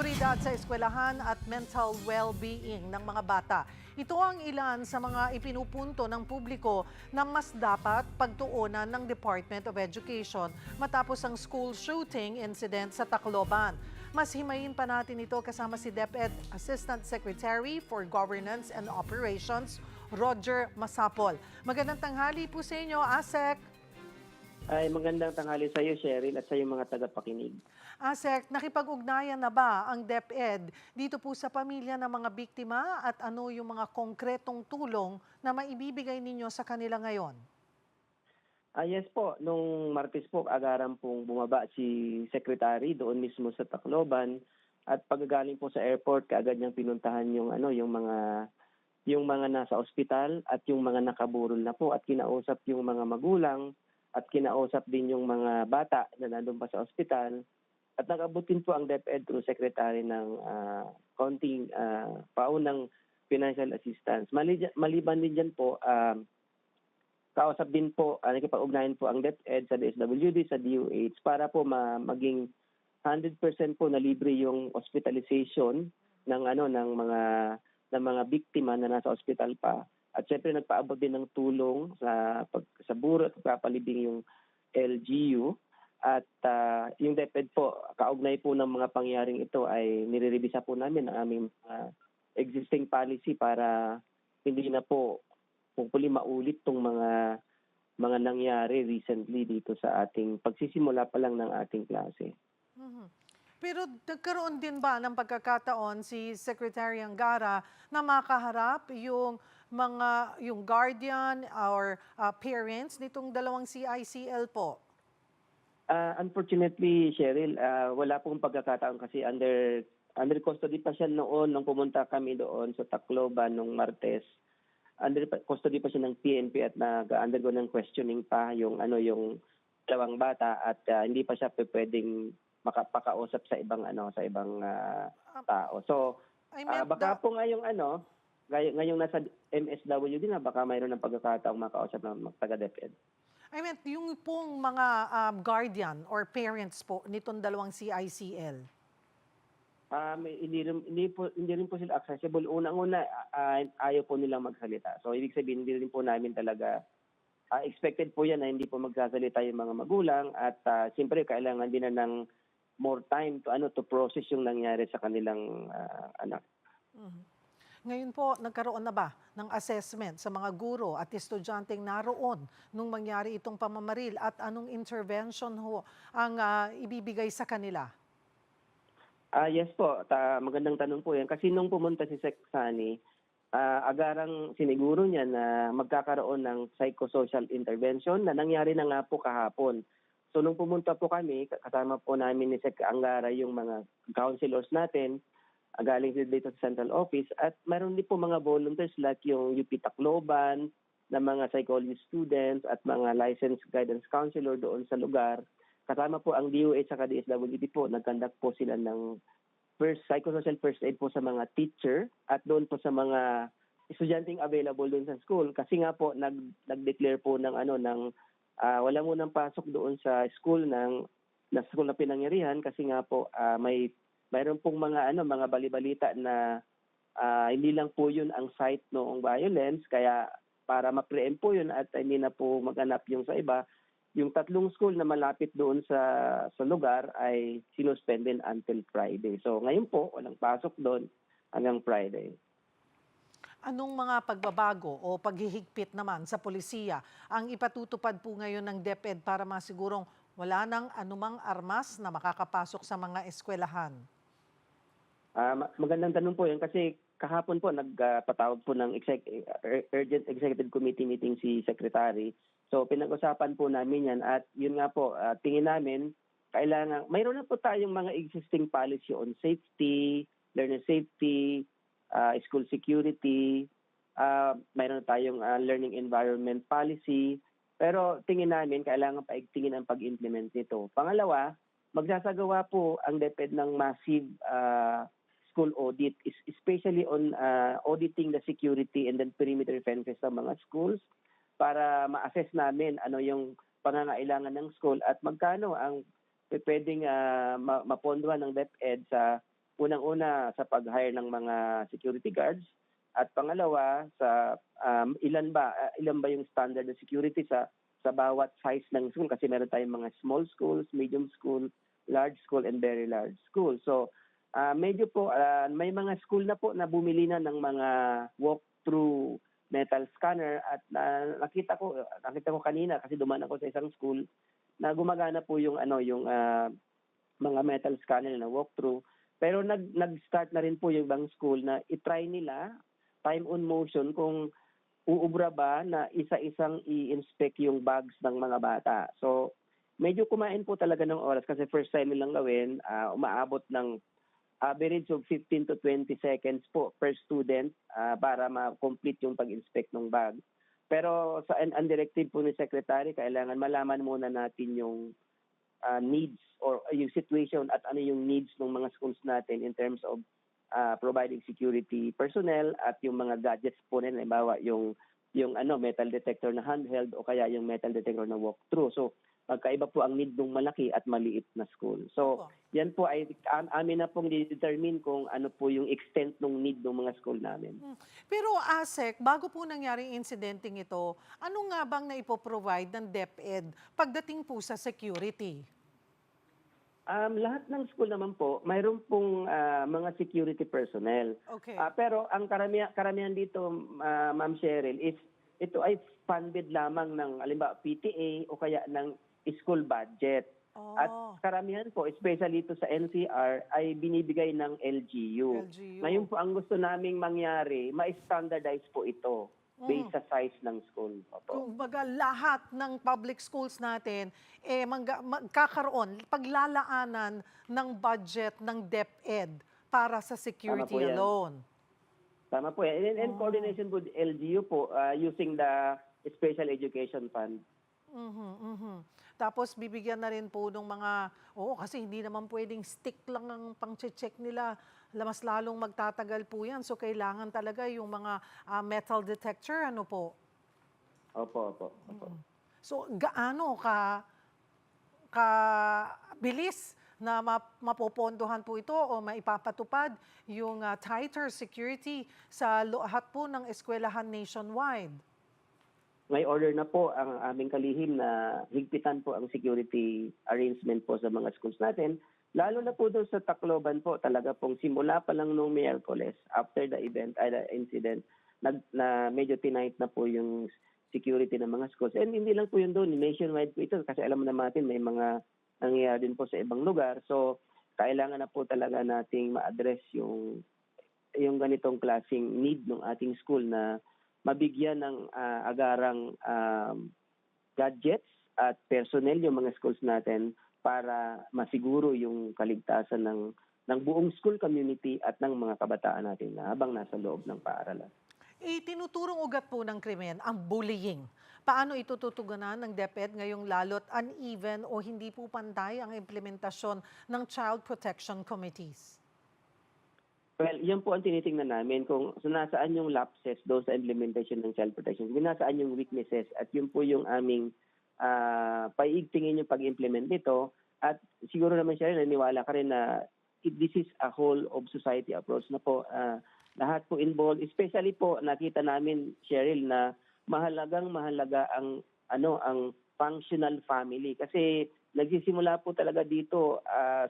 seguridad sa eskwelahan at mental well-being ng mga bata. Ito ang ilan sa mga ipinupunto ng publiko na mas dapat pagtuunan ng Department of Education matapos ang school shooting incident sa Tacloban. Mas himayin pa natin ito kasama si DepEd Assistant Secretary for Governance and Operations, Roger Masapol. Magandang tanghali po sa inyo, ASEC. Ay magandang tanghali sa iyo, Cheryl, at sa iyong mga tagapakinig. ASEC, nakipag-ugnayan na ba ang DepEd dito po sa pamilya ng mga biktima at ano yung mga konkretong tulong na maibibigay ninyo sa kanila ngayon? Yes po, nung Martes po, agaran pong bumaba si Secretary doon mismo sa Tacloban at pagkagaling po sa airport, kaagad niyang pinuntahan yung mga nasa ospital at yung mga nakaburol na po at kinausap yung mga magulang at kinausap din yung mga bata na nandun pa sa ospital at nakabutin po ang DepEd through Secretary ng konting paunang financial assistance. Maliban din dyan po, kausap din po, nakipag-ugnayan po ang DepEd sa DSWD, sa DOH para po maging 100% po na libre yung hospitalization ng mga biktima na nasa ospital pa. At syempre nagpaabot din ng tulong sa buro at pagpapalibing yung LGU. At yung DepEd po, kaugnay po ng mga pangyaring ito ay nire-revisa po namin ang aming existing policy para hindi na po hopefully maulit tong mga nangyari recently dito sa ating pagsisimula pa lang ng ating klase. Pero nagkaroon din ba ng pagkakataon si Secretary Angara na makaharap yung guardian or parents nitong dalawang CICL po? Unfortunately, Cheryl, wala pong pagkakataon kasi under custody pa siya noon nung pumunta kami doon sa Tacloban nung Martes. Under custody pa siya ng PNP at nag-undergo ng questioning pa yung dalawang bata at hindi pa siya pwedeng makapakausap sa ibang tao. So baka po ngayong nasa MSWD na baka mayroon ng pagkakataong makausap ng taga-DepEd. I meant yung pong mga guardian or parents po nitong dalawang CICL. Hindi rin po sila accessible. Unang-una, ayaw po nilang magsalita. So ibig sabihin, hindi rin po namin talaga expected po yan na hindi po magsasalita yung mga magulang at siyempre kailangan din na ng more time to process yung nangyari sa kanilang anak. Ngayon po, nagkaroon na ba ng assessment sa mga guro at estudyanteng naroon nung mangyari itong pamamaril at anong intervention ho ang ibibigay sa kanila? Yes po, magandang tanong po yan. Kasi nung pumunta si Sec Sani, agarang siniguro niya na magkakaroon ng psychosocial intervention na nangyari na nga po kahapon. So nung pumunta po kami, kasama po namin ni Sec Angara yung mga counselors natin, galing dito sa Central Office, at mayroon din po mga volunteers like yung UP Tacloban, na mga psychology students at mga licensed guidance counselor doon sa lugar. Kasama po ang DOH at DSWD po, nag-conduct po sila ng psychosocial first aid po sa mga teacher at doon po sa mga estudyanteng available doon sa school. Kasi nga po, nag-declare po ng wala munang pasok doon sa school na school na pinangyarihan kasi nga po mayroon pong mga balibalita na hindi lang po yun ang site noong violence, kaya para ma-preempt po yun at hindi na po maganap yung sa iba. Yung 3 school na malapit doon sa lugar ay sinuspended until Friday. So ngayon po, walang pasok doon hanggang Friday. Anong mga pagbabago o paghihigpit naman sa polisiya ang ipatutupad po ngayon ng DepEd para masigurong wala nang anumang armas na makakapasok sa mga eskwelahan? Magandang tanong po yan kasi kahapon po nagpatawag po ng urgent executive committee meeting si Secretary. So pinag-usapan po namin yan at yun nga po, tingin namin mayroon na po tayong mga existing policy on safety, learner safety, school security, mayroon na tayong learning environment policy, pero tingin namin kailangan paigtingin ang pag-implement nito. Pangalawa, magsasagawa po ang DepEd ng massive school audit, especially on auditing the security and then perimeter fences ng mga schools para ma-assess namin ano yung pangangailangan ng school at magkano ang pwedeng mapondohan ng DepEd sa unang-una sa pag-hire ng mga security guards at pangalawa sa ilan ba yung standard ng security sa bawat size ng school kasi meron tayong mga small schools, medium school, large school and very large school. So medyo po may mga school na po na bumili na ng mga walk-through metal scanner at nakita ko kanina kasi dumaan ako sa isang school na gumagana po yung mga metal scanner na walk-through. Pero nag-start na rin po yung ibang school na i-try nila time on motion kung uubra ba na isa-isang i-inspect yung bags ng mga bata. So, medyo kumain po talaga ng oras kasi first time nilang gawin, umaabot ng average of 15 to 20 seconds po per student para ma-complete yung pag-inspect ng bag. Pero sa ang directive po ni Secretary, kailangan malaman muna natin yung needs or yung situation at ano yung needs ng mga schools natin in terms of providing security personnel at yung mga gadgets po nila, halimbawa yung metal detector na handheld o kaya yung metal detector na walk-through. So, magkaiba po ang need ng malaki at maliit na school. So, yan po ay amin na pong determine kung ano po yung extent ng need ng mga school namin. Pero ASEC, bago po nangyari insidenteng ito, ano nga bang naipoprovide ng DepEd pagdating po sa security? Lahat ng school naman po, mayroon pong mga security personnel. Okay. Pero ang karamihan dito, Ma'am Cheryl, is ito ay funded lamang ng halimbawa PTA o kaya ng school budget. At karamihan po, especially ito sa NCR, ay binibigay ng LGU. Ngayon po, ang gusto naming mangyari, ma-standardize po ito based sa size ng school. Kumbaga lahat ng public schools natin magkakaroon, paglalaanan ng budget ng DepEd para sa security alone. Tama po yan. And coordination with LGU po using the Special Education Fund. Tapos bibigyan na rin po ng mga, kasi hindi naman pwedeng stick lang ang pang-check nila. Mas lalong magtatagal po yan. So kailangan talaga yung mga metal detector, ano po? Opo. So gaano bilis na mapopondohan po ito o maipapatupad yung tighter security sa lahat po ng eskwelahan nationwide? May order na po ang aming kalihim na higpitan po ang security arrangement po sa mga schools natin. Lalo na po doon sa Tacloban po, talaga pong simula pa lang nung Miyerkules, after the incident, na medyo tinight na po yung security ng mga schools. And hindi lang po yun doon, nationwide po ito kasi alam naman natin may mga nangyayari din po sa ibang lugar. So, kailangan na po talaga nating ma-address yung ganitong klaseng need ng ating school na mabigyan ng agarang gadgets at personnel yung mga schools natin para masiguro yung kaligtasan ng buong school community at ng mga kabataan natin na habang nasa loob ng paaralan. Tinuturong ugat po ng krimen ang bullying. Paano ito tutugunan ng DepEd ngayong lalot uneven o hindi po pantay ang implementasyon ng Child Protection Committees? Well, yan po ang tinitingnan namin kung nasaan yung lapses doon sa implementation ng child protection, nasaan yung weaknesses at yun po yung aming paiigtingin yung pag-implement nito. At siguro naman siya rin, naniwala ka rin na this is a whole of society approach na po. Lahat po involved, especially po nakita namin, Cheryl, na mahalaga ang functional family kasi nagsisimula po talaga dito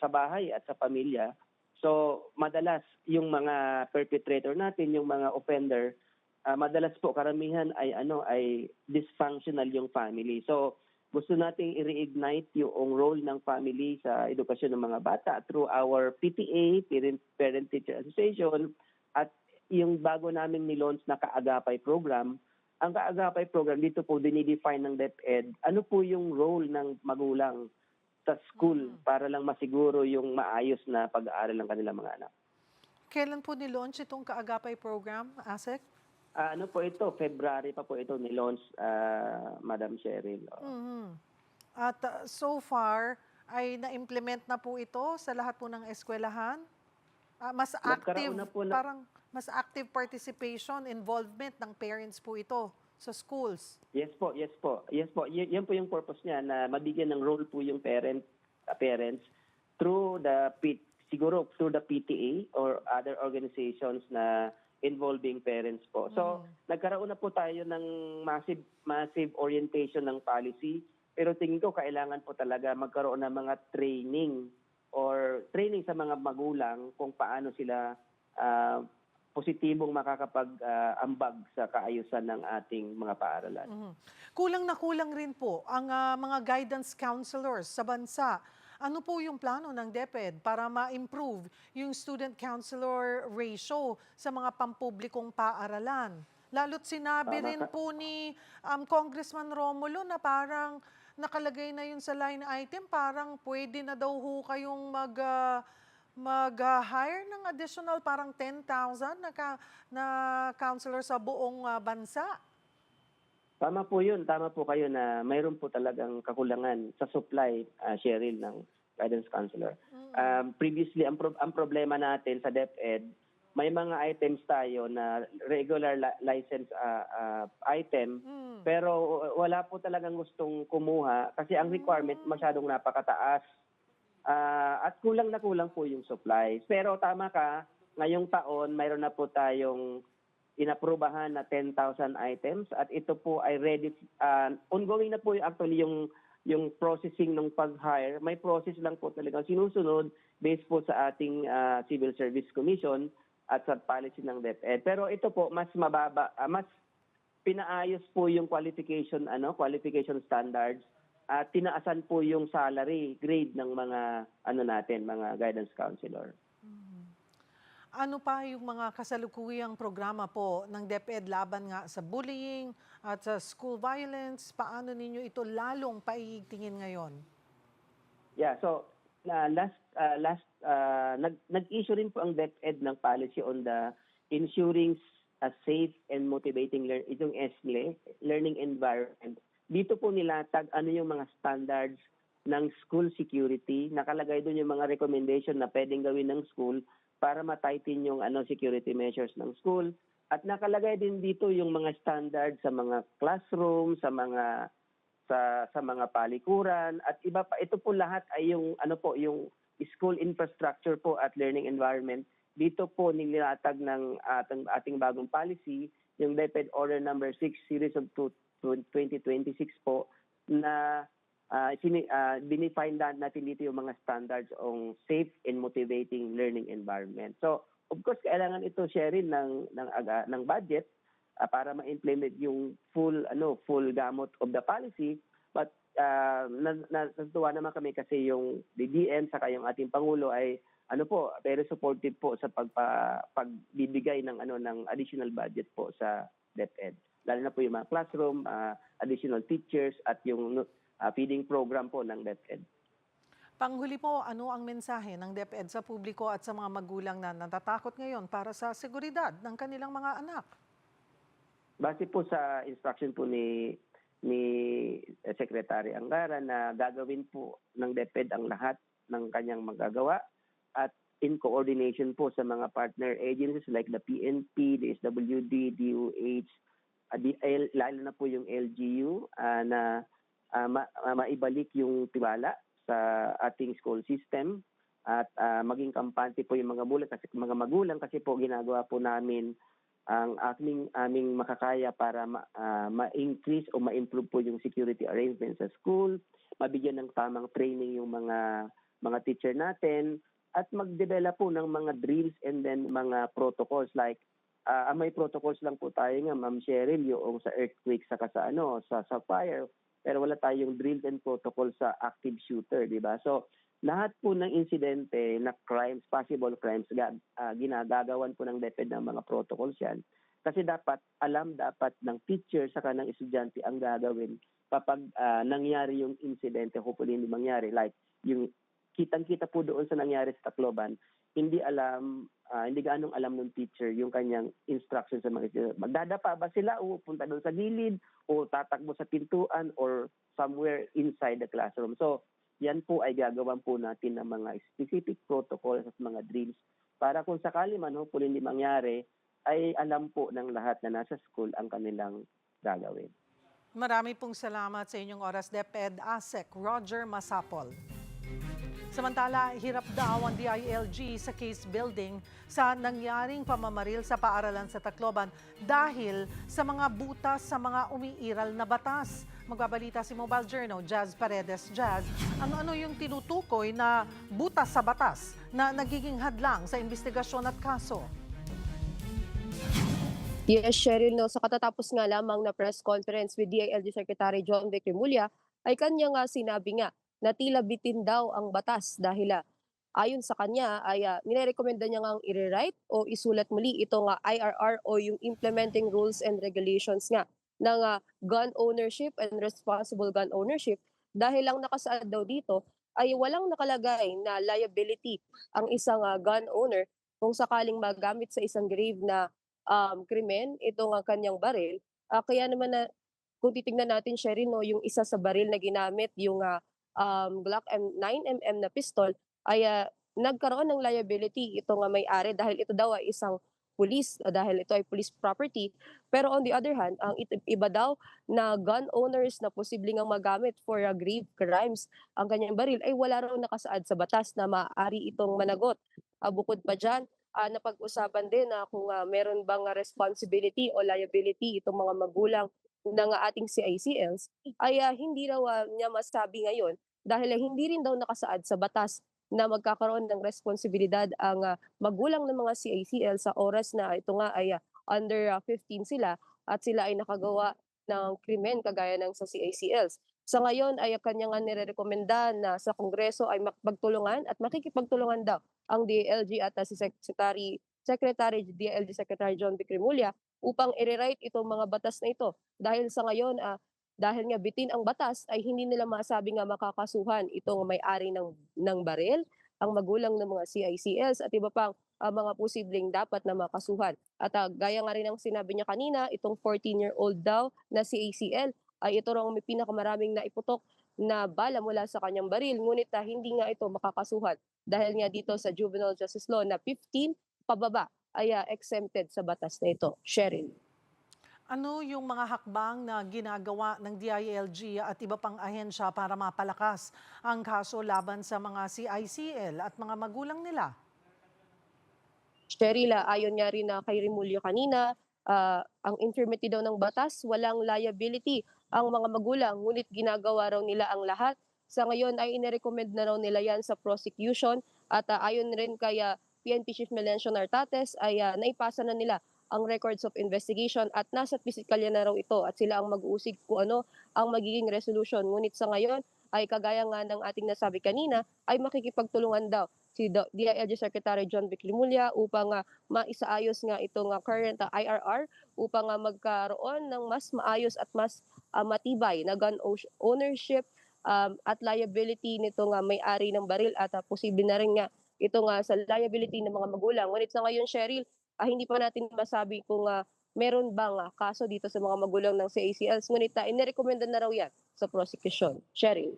sa bahay at sa pamilya. So, madalas yung mga perpetrator natin, yung mga offender, madalas po karamihan ay dysfunctional yung family. So, gusto nating i-reignite yung role ng family sa edukasyon ng mga bata through our PTA, Parent Teacher Association, at yung bago naming nilaunch na Kaagapay program. Ang Kaagapay program, dito po dinidefine ng DepEd, ano po yung role ng magulang sa school para lang masiguro yung maayos na pag-aaral ng kanilang mga anak. Kailan po nilaunch itong Kaagapay program, ASEC? Ano po ito? February pa po ito ni-launch, Madam Cheryl. At so far, ay na-implement na po ito sa lahat po ng eskwelahan? Mas active, parang mas active participation, involvement ng parents po ito sa schools. Yes po. Yan po yung purpose niya na mabigyan ng role po yung parents through the siguro through the PTA or other organizations na involving parents po. So, nagkaroon na po tayo ng massive orientation ng policy, pero tingin ko kailangan po talaga magkaroon ng mga training sa mga magulang kung paano sila positibong makakapag-ambag sa kaayusan ng ating mga paaralan. Kulang na kulang rin po ang mga guidance counselors sa bansa. Ano po yung plano ng DepEd para ma-improve yung student counselor ratio sa mga pampublikong paaralan? Lalo't sinabi rin po ni Congressman Romulo na parang nakalagay na yun sa line item, parang pwede na daw ho kayong mag-hire ng additional parang 10,000 na counselor sa buong bansa. Tama po yun. Tama po kayo na mayroon po talagang kakulangan sa supply, Cheryl, ng guidance counselor. Previously, ang problema natin sa DepEd, may mga items tayo na regular license item, pero wala po talagang gustong kumuha kasi ang requirement masyadong napakataas. At kulang na kulang po yung supplies. Pero tama ka, ngayong taon mayroon na po tayong inaprubahan na 10,000 items at ito po ay ready, ongoing na po actually yung processing ng pag-hire. May process lang po talagang sinusunod based po sa ating Civil Service Commission at sa policy ng DepEd. Pero ito po mas mababa, mas pinaayos po yung qualification standards at tinaasan po yung salary grade ng mga mga guidance counselor. Ano pa yung mga kasalukuyang programa po ng DepEd laban nga sa bullying at sa school violence? Paano ninyo ito lalong paiigtingin ngayon? Yeah, so nag-issue rin po ang DepEd ng policy on the ensuring a safe and motivating itong ESLE, learning environment. Dito po nilatag ano yung mga standards ng school security. Nakalagay doon yung mga recommendation na pwedeng gawin ng school para ma-tighten yung security measures ng school. At nakalagay din dito yung mga standards sa mga classroom, sa mga palikuran at iba pa. Ito po lahat ay yung yung school infrastructure po at learning environment. Dito po nilatag ng ating bagong policy, yung DepEd Order number 6 series of 2026 po na binifine natin dito yung mga standards on safe and motivating learning environment. So, of course, kailangan ito sharing ng budget para ma-implement yung full gamut of the policy. But natutuwa naman kami kasi yung DDM saka yung ating Pangulo ay very supportive po sa pagbibigay ng additional budget po sa DepEd. Lalo na po yung mga classroom, additional teachers at yung feeding program po ng DepEd. Panghuli po, ano ang mensahe ng DepEd sa publiko at sa mga magulang na natatakot ngayon para sa seguridad ng kanilang mga anak? Base po sa instruction po ni Secretary Angara na gagawin po ng DepEd ang lahat ng kanyang magagawa at in coordination po sa mga partner agencies like the PNP, the SWD, DOH, lalo na po yung LGU na maibalik yung tiwala sa ating school system at maging kampante po yung mga magulang kasi po ginagawa po namin ang aming makakaya para ma-increase o ma-improve po yung security arrangements sa school, mabigyan ng tamang training yung mga teacher natin at mag-develop po ng mga drills and then mga protocols like may protocols lang po tayo nga, Ma'am Cheryl, yung sa earthquake saka sa fire, pero wala tayong drills and protocols sa active shooter, di ba? So, lahat po ng insidente na crimes, possible crimes, ginagagawan po ng DepEd ng mga protocols yan. Kasi alam ng teacher saka ng estudyante ang gagawin kapag nangyari yung insidente, hopefully hindi mangyari. Like, yung kitang-kita po doon sa nangyari sa Tacloban, hindi gaanong alam ng teacher yung kanyang instructions sa mga estudyante. Magdadapa ba sila o punta doon sa gilid o tatakbo sa pintuan or somewhere inside the classroom? So, yan po ay gagawan po natin ng mga specific protocols at mga drills para kung sakali man hopefully hindi mangyari, ay alam po ng lahat na nasa school ang kanilang gagawin. Marami pong salamat sa inyong oras, DepEd ASEC Roger Masapol. Samantala, hirap daw ang DILG sa case building sa nangyaring pamamaril sa paaralan sa Tacloban dahil sa mga butas sa mga umiiral na batas. Magbabalita si Mobile Journal, Jazz Paredes. Jazz, ano-ano yung tinutukoy na butas sa batas na nagiging hadlang sa investigasyon at kaso? Yes, Cheryl, no, sa katatapos nga lamang na press conference with DILG Secretary John Vic Remulla, ay kanya nga sinabi nga na tila bitin daw ang batas dahil ayon sa kanya ay nirekomenda niya nga i-rewrite o isulat muli itong IRR o yung Implementing Rules and Regulations nga ng gun ownership and responsible gun ownership dahil lang nakasaad daw dito ay walang nakalagay na liability ang isang gun owner kung sakaling magamit sa isang grave na krimen itong kanyang baril. Kaya naman na kung titingnan natin, Sherry, no, yung isa sa baril na ginamit, yung Glock 9mm na pistol, ay nagkaroon ng liability ito nga may-ari dahil ito daw ay isang police, dahil ito ay police property. Pero on the other hand, ang iba daw na gun owners na posibleng ang magamit for grave crimes, ang kanyang baril ay wala raw nakasaad sa batas na maaari itong managot. Bukod pa dyan, napag-usapan din na kung meron bang responsibility o liability itong mga magulang ng ating CICLs ay hindi raw niya masabi ngayon dahil hindi rin daw nakasaad sa batas na magkakaroon ng responsibilidad ang magulang ng mga CICL sa oras na ito nga ay under 15 sila at sila ay nakagawa ng krimen kagaya ng sa CICLs. Sa ngayon ay kanya nga nirerekomenda na sa Kongreso ay magtulungan at makikipagtulungan daw ang DILG at si Secretary DILG Secretary John Vic Remulla upang i-rewrite itong mga batas na ito. Dahil sa ngayon, dahil nga bitin ang batas, ay hindi nila masabi nga makakasuhan itong may-ari ng baril, ang magulang ng mga CICLs at iba pang mga posibleng dapat na makasuhan. At gaya nga rin ang sinabi niya kanina, itong 14-year-old daw na CACL ay ito raw may pinakamaraming naiputok na bala mula sa kanyang baril. Ngunit hindi nga ito makakasuhan dahil nga dito sa Juvenile Justice Law na 15 pababa ay exempted sa batas na ito. Sheryl. Ano yung mga hakbang na ginagawa ng DILG at iba pang ahensya para mapalakas ang kaso laban sa mga CICL at mga magulang nila? Cheryl, ayon nga rin na kay Remulyo kanina, ang infirmity daw ng batas, walang liability ang mga magulang, ngunit ginagawa raw nila ang lahat. Sa ngayon ay inirecommend na raw nila yan sa prosecution at ayon rin kay PNP Chief Melencio Nartates ay naipasa na nila ang records of investigation at nasa piskalya na raw ito at sila ang mag-uusig kung ano ang magiging resolution. Ngunit sa ngayon ay kagaya nga ng ating nasabi kanina ay makikipagtulungan daw si DILG Secretary John Vic Remulla upang maisaayos nga itong current IRR upang magkaroon ng mas maayos at mas matibay na gun ownership at liability nito nga may-ari ng baril at posible na rin nga ito nga sa liability ng mga magulang. Ngunit sa ngayon, Cheryl, hindi pa natin masabi kung meron bang kaso dito sa mga magulang ng CACLs. Ngunit inirekomenda na raw yan sa prosecution. Cheryl.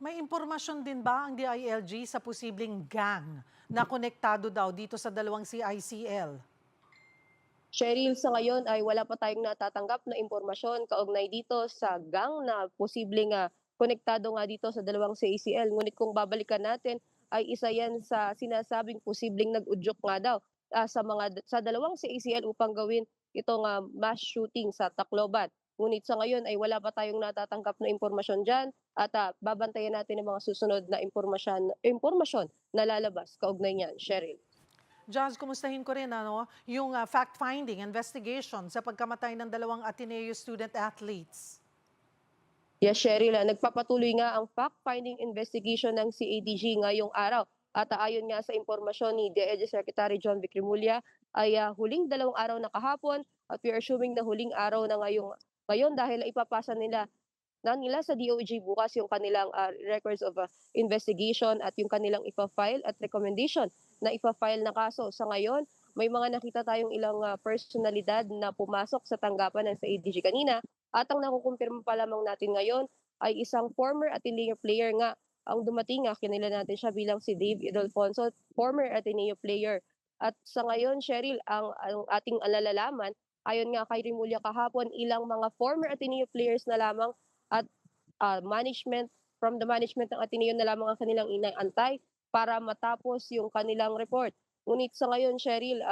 May impormasyon din ba ang DILG sa posibleng gang na konektado daw dito sa dalawang CICL? Cheryl, sa ngayon ay wala pa tayong natatanggap na impormasyon kaugnay dito sa gang na posibleng konektado nga dito sa dalawang CACL. Ngunit kung babalikan natin, ay isa yan sa sinasabing posibleng nag-udyok nga daw sa dalawang CACL upang gawin itong mass shooting sa Tacloban. Ngunit sa ngayon ay wala pa tayong natatanggap na impormasyon dyan at babantayan natin ang mga susunod na impormasyon na lalabas kaugnay niyan, Cheryl. Jazz, kumustahin ko rin yung fact-finding investigation sa pagkamatay ng dalawang Ateneo student athletes. Yes, Cheryl, nagpapatuloy nga ang fact-finding investigation ng CADG ngayong araw. At ayon nga sa impormasyon ni DILG Secretary John Vic Remulla, ay huling 2 araw na kahapon at we are assuming na huling araw na ngayon dahil ipapasa nila sa DOJ bukas yung kanilang records of investigation at yung kanilang ipa-file at recommendation na ipa-file na kaso. Sa ngayon, may mga nakita tayong ilang personalidad na pumasok sa tanggapan ng CADG kanina at ang nakukumpirma pa lamang natin ngayon ay isang former Ateneo player nga ang dumating. Kinila natin siya bilang si Dave Idolfonso, former Ateneo player. At sa ngayon, Cheryl, ang ating alalaman, ayon nga kay Remulla kahapon, ilang mga former Ateneo players na lamang at management from the management ng Ateneo na lamang ang kanilang inaantay para matapos yung kanilang report. Ngunit sa ngayon, Cheryl,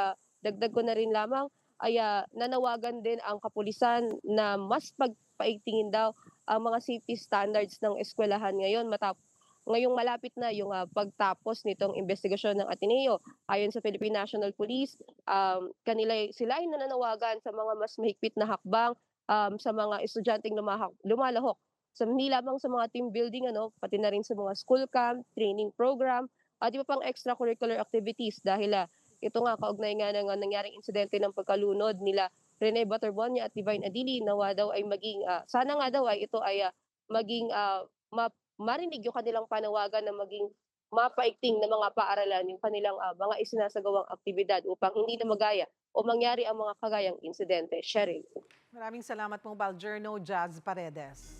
dagdag ko na rin lamang ay nanawagan din ang kapulisan na mas pagpaigtingin daw ang mga safety standards ng eskwelahan ngayon ngayong malapit na yung pagtapos nitong investigasyon ng Ateneo. Ayon sa Philippine National Police, sila ay nananawagan sa mga mas mahigpit na hakbang sa mga estudyanteng lumalahok. So, hindi lamang sa mga team building, pati na rin sa mga school camp, training program, at iba pang extracurricular activities dahil ito nga kaugnay nga ng nangyaring insidente ng pagkalunod nila Rene Baterbonia at Divine Adili nawa daw ay maging sana nga daw ay ito ay maging marinig yung kanilang panawagan na maging mapaigting na mga paaralan yung kanilang mga isinasagawang aktibidad upang hindi na magaya o mangyari ang mga kagayang insidente. Cheryl. Maraming salamat po, Baljerno Jazz Paredes.